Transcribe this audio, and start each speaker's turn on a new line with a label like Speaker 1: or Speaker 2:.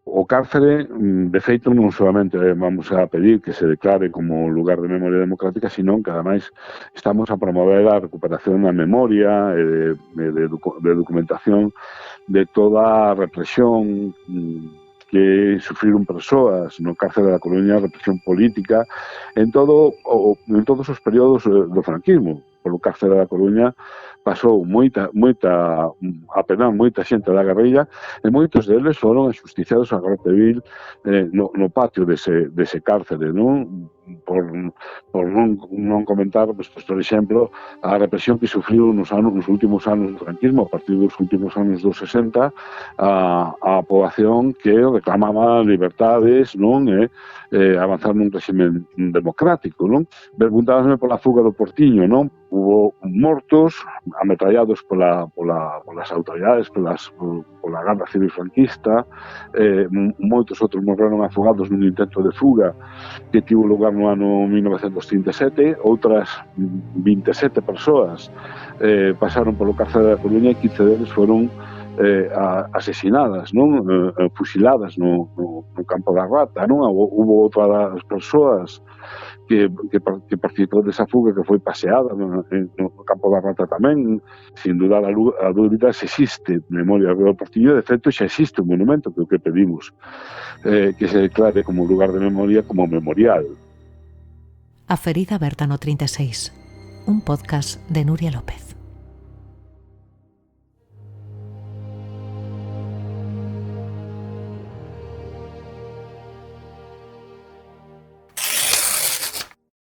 Speaker 1: O cárcere, de feito, non solamente vamos a pedir que se declare como lugar de memoria democrática, sino que, ademais, estamos a promover a recuperación da memoria e de documentación de toda a represión que sufriron persoas no cárcere da Coruña, represión política, en todos os períodos do franquismo. Polo cárcere da Coruña pasou moita xente da guerrilla, e moitos deles foron axusticiados a Garda Civil no patio dese cárcere, non? Por non comentar, pues, por exemplo, a represión que sufriu nos últimos anos do franquismo, a partir dos últimos anos dos 60, a poboación que reclamaba libertades, non? Avanzar nun régimen democrático, non? Preguntábasme pola fuga do Portiño, non? Hubo mortos, ametrallados polas autoridades, pola Garda Civil franquista, moitos outros morreron afogados nun intento de fuga que tivo lugar no ano 1937, outras 27 persoas pasaron polo cárcere da Coruña e 15 deles foron asesinadas, non? Fusiladas no campo da Rata, non? Hubo outra das persoas que participou desa fuga que foi paseada no campo da Rata tamén. Sin dudar a dúbida se existe memoria do Portillo. De feito, xa existe un monumento, que é o que pedimos, que se declare como lugar de memoria, como memorial.
Speaker 2: A ferida aberta no 36, un podcast de Nuria López.